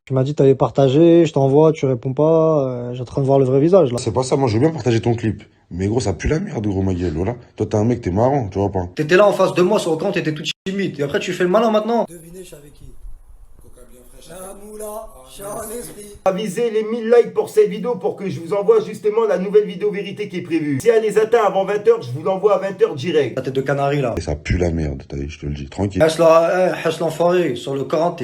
Tu m'as dit t'avais partagé, je t'envoie, tu réponds pas, j'ai en train de voir le vrai visage là. C'est pas ça, moi je veux bien partager ton clip. Mais gros, ça pue la merde, gros, ma gueule, voilà. Toi, t'es un mec, t'es marrant, tu vois pas. T'étais là en face de moi sur le camp, t'étais tout timide. Et après, tu fais le malin maintenant. Devinez, je suis avec qui? Coca bien fraîche. La moula, je suis en esprit. Avisez les 1000 likes pour cette vidéo pour que je vous envoie justement la nouvelle vidéo vérité qui est prévue. Si elle les atteint avant 20h, je vous l'envoie à 20h direct. La tête de canari là. Et ça pue la merde, t'as dit, je te le dis, tranquille. Hesse l'enfoiré. Sur le camp,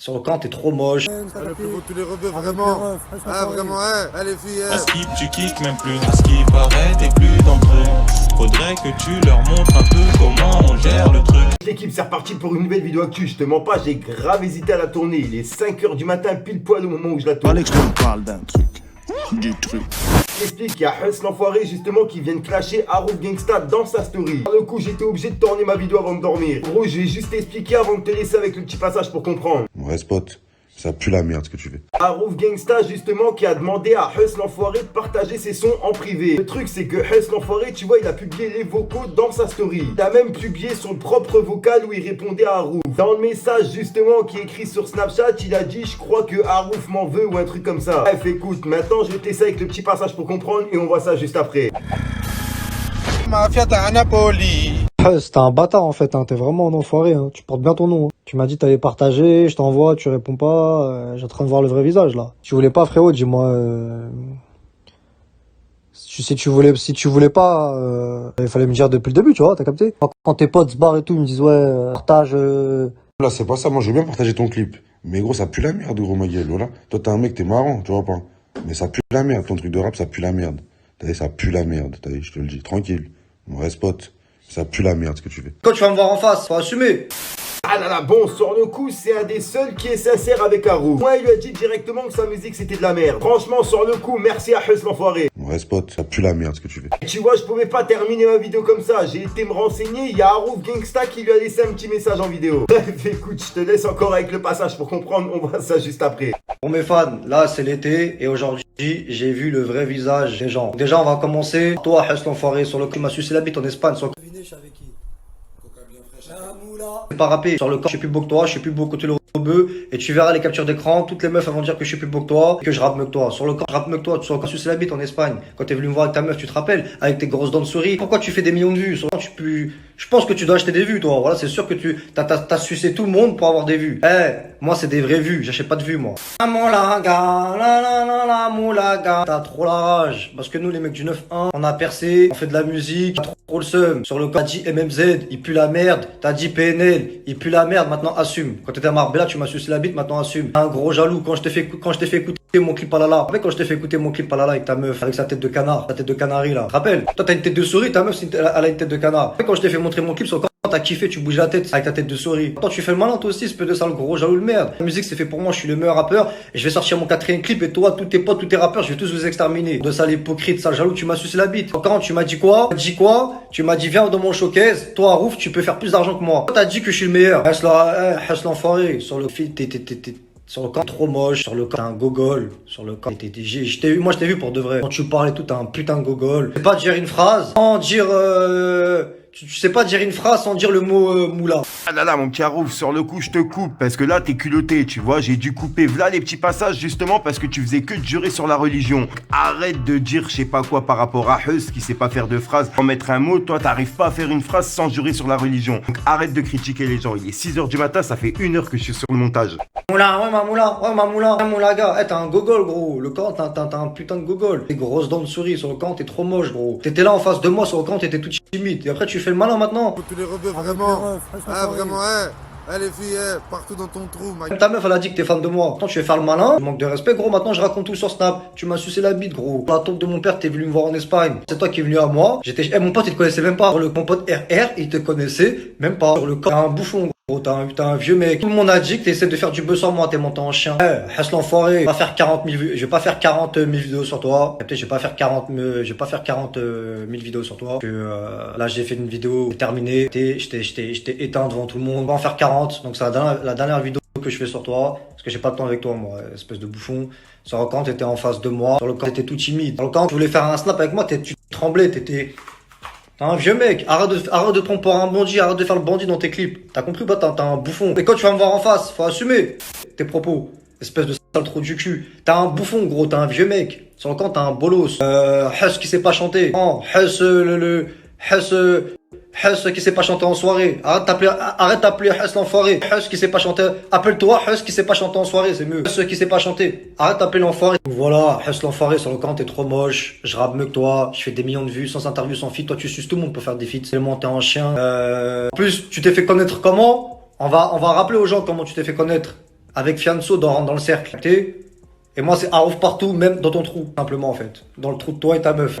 sur le camp, t'es trop moche. Le plus beau de tous les rebeux, vraiment. Ah, vraiment, ouais. Allez, filles, À skip, tu kicks même plus. À skip, arrête, t'es plus dans le truc. Faudrait que tu leur montres un peu comment on gère le truc. L'équipe, c'est reparti pour une nouvelle vidéo actu. Je te mens pas, j'ai grave hésité à la tourner. Il est 5h du matin, pile poil au moment où je la tourne. Fallait que je te parle d'un truc. Du truc. J'explique qu'il y a Hus l'enfoiré justement qui vient de clasher Harouf Gangsta dans sa story. Par le coup, j'étais obligé de tourner ma vidéo avant de dormir. Gros, je vais juste t'expliquer avant de te laisser avec le petit passage pour comprendre. Ouais, spot, ça pue la merde ce que tu fais. Harouf Gangsta justement qui a demandé à Hus l'enfoiré de partager ses sons en privé. Le truc c'est que Hus l'enfoiré, tu vois, il a publié les vocaux dans sa story. Il a même publié son propre vocal où il répondait à Harouf. Dans le message justement qui est écrit sur Snapchat, il a dit je crois que Harouf m'en veut ou un truc comme ça. Bref, écoute, maintenant je vais t'essayer avec le petit passage pour comprendre et on voit ça juste après. Mafia à Napoli. T'es un bâtard en fait, hein. T'es vraiment un enfoiré, hein. Tu portes bien ton nom, hein. Tu m'as dit t'avais partagé, je t'envoie, tu réponds pas, j'ai en train de voir le vrai visage là. Si tu voulais pas frérot, dis-moi. Si tu voulais pas, il fallait me dire depuis le début, tu vois, t'as capté? Quand tes potes se barrent et tout, ils me disent ouais, partage. Là, c'est pas ça, moi je veux bien partager ton clip. Mais gros, ça pue la merde, gros, ma gueule, voilà. Toi, t'es un mec, t'es marrant, tu vois pas. Mais ça pue la merde, ton truc de rap, ça pue la merde. T'as dit, ça pue la merde, t'as dit, je te le dis, tranquille. Ouais, spot, ça pue la merde ce que tu fais. Quand tu vas me voir en face, faut assumer. Ah là là, bon, sur le coup, c'est un des seuls qui est sincère avec Harouf. Moi, il lui a dit directement que sa musique c'était de la merde. Franchement, sur le coup, merci à Hus l'enfoiré. Ouais, spot, ça pue la merde ce que tu fais. Tu vois, je pouvais pas terminer ma vidéo comme ça. J'ai été me renseigner. Il y a Harouf Gangsta qui lui a laissé un petit message en vidéo. Bref, écoute, je te laisse encore avec le passage pour comprendre. On voit ça juste après. Bon mes fans, là c'est l'été et aujourd'hui j'ai vu le vrai visage des gens. Déjà on va commencer. Toi Hess l'enfoiré sur le coup, il m'a sucé la bite en Espagne. Sur le Devinez, je suis avec qui? Coca bien fraîche. La moula. c'est pas rappé. Sur le camp, je suis plus beau que toi, je suis plus beau que tous les rebeux. Et tu verras les captures d'écran, toutes les meufs elles vont dire que je suis plus beau que toi, et que je rappe mieux que toi. Sur le camp, je rappe mieux que toi. Sur le camp, sucé la bite en Espagne. Quand t'es venu me voir avec ta meuf, tu te rappelles, avec tes grosses dents de souris. Pourquoi tu fais des millions de vues? Sur le camp, je pense que tu dois acheter des vues toi. Voilà, c'est sûr que t'as sucé tout le monde pour avoir des vues. Moi c'est des vraies vues, j'achète pas de vues moi. La moulaga, la moulaga. T'as trop la rage. Parce que nous les mecs du 9-1, on a percé, on fait de la musique, t'as trop le seum. Sur le camp, t'as dit MMZ, il pue la merde. T'as dit PNL, il pue la merde, maintenant assume. Quand t'étais à Marbella, tu m'as sucé la bite, maintenant assume. Un gros jaloux quand je t'ai fait écouter mon clip Alala. Avec quand je t'ai fait écouter mon clip Alala avec ta meuf, avec sa tête de canard, sa tête de canari là. Rappelle, toi t'as une tête de souris, ta meuf elle a une tête de canard. Avec quand je t'ai fait montrer mon clip sur le camp, t'as kiffé, tu bouges la tête avec ta tête de souris. Toi tu fais le malin toi aussi, espèce de sale gros jaloux de merde. La musique c'est fait pour moi, je suis le meilleur rappeur et je vais sortir mon 4ème clip et toi, tous tes potes, tous tes rappeurs, je vais tous vous exterminer. De sale hypocrite, sale jaloux, tu m'as sucé la bite. Quand tu m'as dit quoi? Tu m'as dit viens dans mon showcase, toi Harouf, tu peux faire plus d'argent que moi. Toi t'as dit que je suis le meilleur. Hess l'enfoiré, sur le fil, sur le camp, trop moche. Sur le camp, t'es un gogol. Sur le camp, moi, je t'ai vu pour de vrai. Quand tu parles et tout, t'es un putain de gogol. Tu sais pas dire une phrase sans dire, tu sais pas dire une phrase sans dire le mot moula. Ah là là, mon petit Harouf, sur le coup, je te coupe parce que là, t'es culotté, tu vois. J'ai dû couper. Voilà les petits passages justement parce que tu faisais que de jurer sur la religion. Arrête de dire je sais pas quoi par rapport à Hus qui sait pas faire de phrases. Pour mettre un mot, toi, t'arrives pas à faire une phrase sans jurer sur la religion. Donc arrête de critiquer les gens. Il est 6h du matin, ça fait 1 heure que je suis sur le montage. Moula, ouais ma moula, ouais moula gars, t'es un gogol gros, le camp t'as un putain de gogol, tes grosses dents de souris, sur le camp t'es trop moche gros, t'étais là en face de moi sur le camp t'étais tout timide, et après tu fais le malin maintenant. Tous les rebeux, vraiment. Ah, vraiment, ouais. Allez, filles, partout dans ton trou, mec. Ta meuf elle a dit que t'es fan de moi, maintenant tu veux faire le malin, manque de respect gros, maintenant je raconte tout sur Snap, tu m'as sucé la bite gros, la tombe de mon père t'es venu me voir en Espagne, c'est toi qui es venu à moi, mon pote il te connaissait même pas, mon pote RR il te connaissait même pas, sur le camp t'es un bouffon gros. T'es un vieux mec. Tout le monde a dit que t'essaies de faire du buzz sur moi, t'es monté en chien. Hess l'enfoiré. Je vais pas faire 40 000 vues. Je vais pas faire 40 000 vidéos sur toi. Peut-être je vais pas faire 40 000 vidéos sur toi. Là j'ai fait une vidéo terminée. Je t'ai éteint devant tout le monde. On va en faire 40. Donc c'est la dernière vidéo que je fais sur toi. Parce que j'ai pas de temps avec toi, moi, espèce de bouffon. Sur le camp, t'étais en face de moi. Sur le camp, t'étais tout timide. Sur le camp, tu voulais faire un snap avec moi, tu tremblais, T'es un vieux mec, arrête de te prendre pour un bandit, arrête de faire le bandit dans tes clips. T'as compris ou pas? T'es un bouffon. Et quand tu vas me voir en face, faut assumer tes propos. Espèce de sale trou du cul. T'es un bouffon, gros, t'es un vieux mec. Sur le camp, t'es un bolos. Huss qui sait pas chanter. Non, Huss, Huss qui sait pas chanter en soirée. Arrête d'appeler Huss l'enfoiré. Huss qui sait pas chanter. Appelle-toi Huss qui sait pas chanter en soirée, c'est mieux. Huss qui sait pas chanter. Arrête d'appeler l'enfoiré. Voilà, Huss l'enfoiré sur le camp, t'es trop moche. Je rappe mieux que toi. Je fais des millions de vues, sans interview, sans feat. Toi, tu suces tout le monde pour faire des feats. Tellement t'es un chien. En plus, tu t'es fait connaître comment? On va rappeler aux gens comment tu t'es fait connaître. Avec Fianso dans le cercle. Et moi, c'est Arouf partout, même dans ton trou, simplement, en fait. Dans le trou de toi et ta meuf.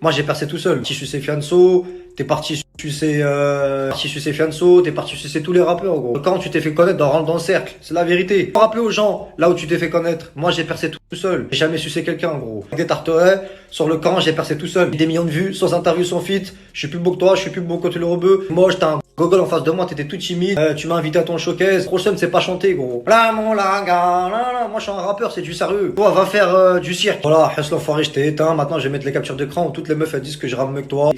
Moi, j'ai percé tout seul. Si je suçais Fianso, t'es parti sucer Fianso, t'es parti sucer tous les rappeurs, gros. Quand tu t'es fait connaître dans le cercle, c'est la vérité. Faut rappeler aux gens, là où tu t'es fait connaître. Moi, j'ai percé tout seul. J'ai jamais sucé quelqu'un, gros. Des Tarterets, sur le camp, j'ai percé tout seul. Des millions de vues, sans interview, sans feat. Je suis plus beau que toi, je suis plus beau que le rebeu. Moi, j'étais un gogol en face de moi, t'étais tout timide. Tu m'as invité à ton showcase. Prochain, c'est pas chanter, gros. Là, mon langa, là, moi, je suis un rappeur, c'est du sérieux. Toi, va faire du cirque. Voilà, Huss l'enfoiré, je t'ai éteint. Maintenant, je vais mettre les captures d'écran où toutes les meufs, elles disent que je rappe mieux que toi.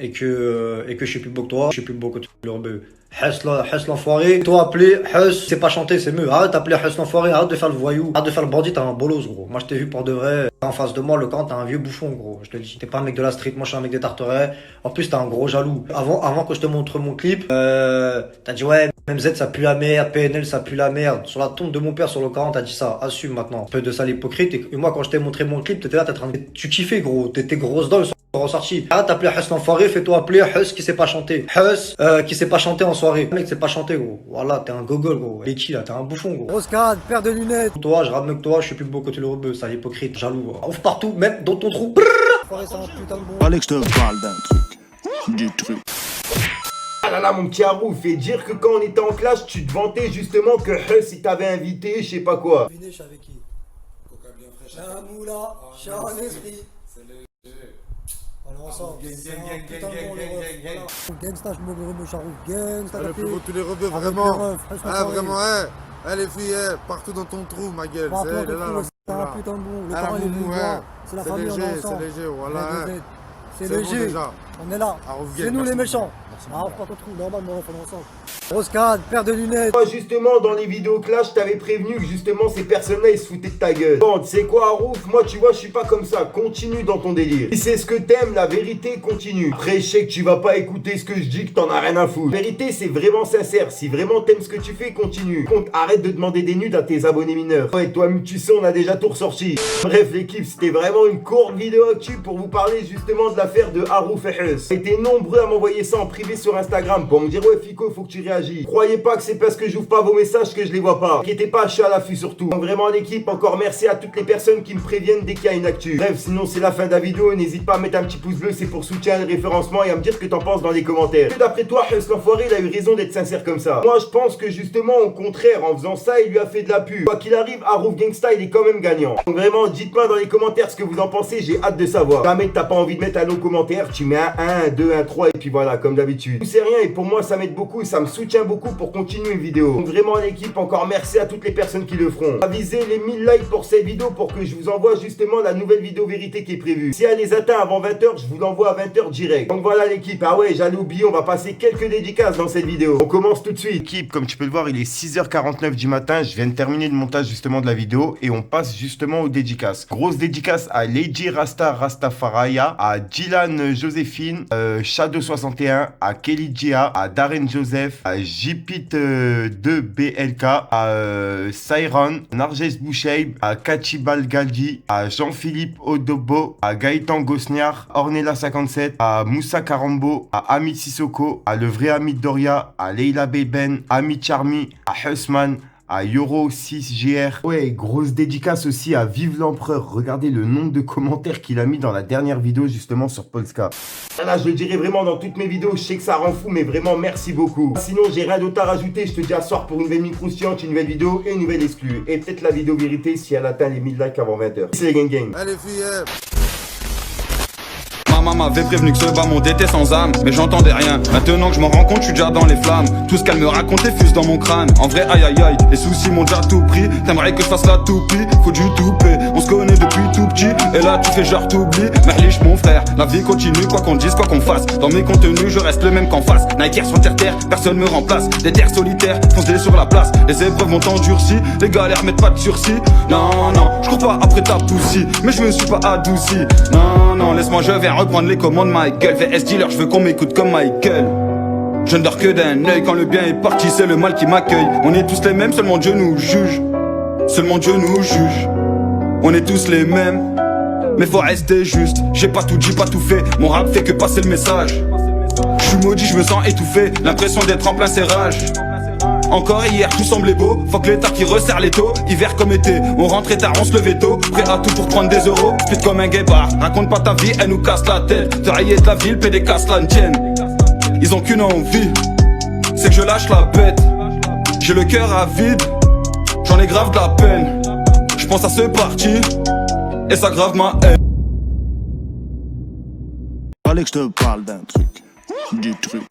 Et que je suis plus beau que toi. Je suis plus beau que le rebeu. Huss l'enfoiré. Toi, appelé Huss, c'est pas chanter, c'est mieux. Arrête d'appeler Huss l'enfoiré, arrête de faire le voyou. Arrête de faire le bandit, t'es un bolos, gros. Moi, je t'ai vu pour de vrai. En face de moi, le camp, t'es un vieux bouffon, gros. Je te le dis. T'es pas un mec de la street, moi, je suis un mec des Tarterets. En plus, t'es un gros jaloux. Avant que je te montre mon clip, t'as dit, ouais, MZ, ça pue la merde, PNL, ça pue la merde. Sur la tombe de mon père, sur le camp, t'as dit ça. Assume maintenant. Un peu de sale hypocrite. Et moi, quand je t'ai montré mon clip, t'étais là, tu kiffais, gros. T'étais grosse dents, ressorti. Arrête d'appeler Huss l'enfoiré, fais-toi appeler Huss qui sait pas chanter. Huss qui sait pas chanter en soirée. Le mec sait pas chanter, gros. Voilà, t'es un gogol, gros. Et qui là? T'es un bouffon, gros. Roscade, paire de lunettes. Toi, je rappe mieux que toi, je suis plus beau que tu le rebeu, sale hypocrite, jaloux. Ouf partout, même dans ton trou. Fallait que je te parle d'un truc. Du truc. Ah là là, mon petit Arouf, et dire que quand on était en classe, tu te vantais justement que Huss, il t'avait invité, je sais pas quoi. Devinez, je suis avec qui? Coca bien fraîche. Un moula, j'ai un esprit. C'est léger. On est ensemble. Gangsta, je me charouf. Gangsta, Le plus beau de tous les rebeux, vraiment. Ah, vraiment, les filles, partout dans ton trou, ma gueule. C'est un putain de bon. Le temps, il est venu voir. C'est la famille, on est ensemble. C'est léger, voilà. C'est léger. On est là. C'est nous les méchants. Pas ton trou, normalement, on est ensemble. Roscade, paire de lunettes. Moi, justement, dans les vidéos clash, je t'avais prévenu que justement, ces personnes-là, ils se foutaient de ta gueule. Bon, tu sais quoi, Arouf, moi, tu vois, je suis pas comme ça. Continue dans ton délire. Si c'est ce que t'aimes, la vérité, continue. Après, je sais que tu vas pas écouter ce que je dis, que t'en as rien à foutre. La vérité, c'est vraiment sincère. Si vraiment t'aimes ce que tu fais, continue. Compte, arrête de demander des nudes à tes abonnés mineurs. Ouais, toi, tu sais, on a déjà tout ressorti. Bref, l'équipe, c'était vraiment une courte vidéo actu pour vous parler justement de l'affaire de Arouf et Huss. J'étais nombreux à m'envoyer ça en privé sur Instagram pour me dire, ouais, Fico, faut que tu réagis. Croyez pas que c'est parce que j'ouvre pas vos messages que je les vois pas. Inquiétez pas, je suis à l'affût surtout. Donc vraiment l'équipe, encore merci à toutes les personnes qui me préviennent dès qu'il y a une actu. Bref, sinon c'est la fin de la vidéo. N'hésite pas à mettre un petit pouce bleu, c'est pour soutien et référencement, et à me dire ce que t'en penses dans les commentaires. Et d'après toi, Huss l'enfoiré, il a eu raison d'être sincère comme ça. Moi je pense que justement au contraire, en faisant ça, il lui a fait de la pub. Quoi qu'il arrive, Arouf Gangsta, il est quand même gagnant. Donc vraiment, dites-moi dans les commentaires ce que vous en pensez, j'ai hâte de savoir. Jamais t'as pas envie de mettre un long commentaire, tu mets un 1, 2, 1, 3 et puis voilà, comme d'habitude. C'est rien, et pour moi ça m'aide beaucoup et ça me soutient beaucoup pour continuer une vidéo. Donc vraiment l'équipe, encore merci à toutes les personnes qui le feront. Avisez les 1000 likes pour cette vidéo pour que je vous envoie justement la nouvelle vidéo vérité qui est prévue. Si elle les atteint avant 20h, je vous l'envoie à 20h direct. Donc voilà l'équipe, ah ouais, j'allais oublier, on va passer quelques dédicaces dans cette vidéo. On commence tout de suite. L'équipe, comme tu peux le voir, il est 6h49 du matin, je viens de terminer le montage justement de la vidéo et on passe justement aux dédicaces. Grosse dédicace à Lady Rasta Rastafaraya, à Dylan Joséphine, Shadow61, à Kelly Gia, à Darren Joseph, à Jipit 2BLK, à Sairon, Narges Boucheib, à Kachibal Galdi, à Jean-Philippe Odobo, à Gaëtan Gosniar, Ornella 57, à Moussa Karambo, à Amit Sissoko, à Le Vrai Amit Doria, à Leila Beben, Amit Charmy, à Hussman, à Euro 6GR. Ouais, grosse dédicace aussi à Vive l'Empereur. Regardez le nombre de commentaires qu'il a mis dans la dernière vidéo justement sur Polska. Là, je le dirai vraiment dans toutes mes vidéos. Je sais que ça rend fou, mais vraiment merci beaucoup. Sinon, j'ai rien d'autre à rajouter. Je te dis à soir pour une nouvelle micro science, une nouvelle vidéo et une nouvelle exclue. Et peut-être la vidéo vérité si elle atteint les 1000 likes avant 20h. C'est les gang gang. Allez, filles, maman m'avait prévenu que ce bas monde était sans âme, mais j'entendais rien. Maintenant que je m'en rends compte, je suis déjà dans les flammes. Tout ce qu'elle me racontait fuse dans mon crâne. En vrai, aïe aïe aïe, les soucis m'ont déjà tout pris. T'aimerais que je fasse la toupie, faut du toupé. On se connaît depuis tout petit, et là tu fais genre t'oublies. Merlich mon frère, la vie continue, quoi qu'on dise, quoi qu'on fasse. Dans mes contenus, je reste le même qu'en face. Nike sur terre, personne me remplace. Des terres solitaires, foncez sur la place. Les épreuves m'ont endurci, les galères mettent pas de sursis. Non, non, je cours pas après ta poussie, mais je me suis pas adouci. Non, non, laisse-moi, je viens reprendre les commandes, my gueule. VS dealer, je veux qu'on m'écoute comme Michael. Je ne dors que d'un œil, quand le bien est parti, c'est le mal qui m'accueille. On est tous les mêmes, seulement Dieu nous juge. Seulement Dieu nous juge. On est tous les mêmes, mais faut rester juste. J'ai pas tout dit, pas tout fait, mon rap fait que passer le message. Je suis maudit, je me sens étouffé, l'impression d'être en plein serrage. Encore hier, tout semblait beau, faut que l'état qui resserre les taux. Hiver comme été, on rentrait tard, on se levait tôt. Prêt à tout pour prendre des euros, split comme un guépard. Raconte pas ta vie, elle nous casse la tête. Te railler de la ville, PD casse la tienne. Ils ont qu'une envie, c'est que je lâche la bête. J'ai le cœur à vide, j'en ai grave de la peine. Je pense à ce parti, et ça grave ma haine. Fallait que je te parle d'un truc, du truc.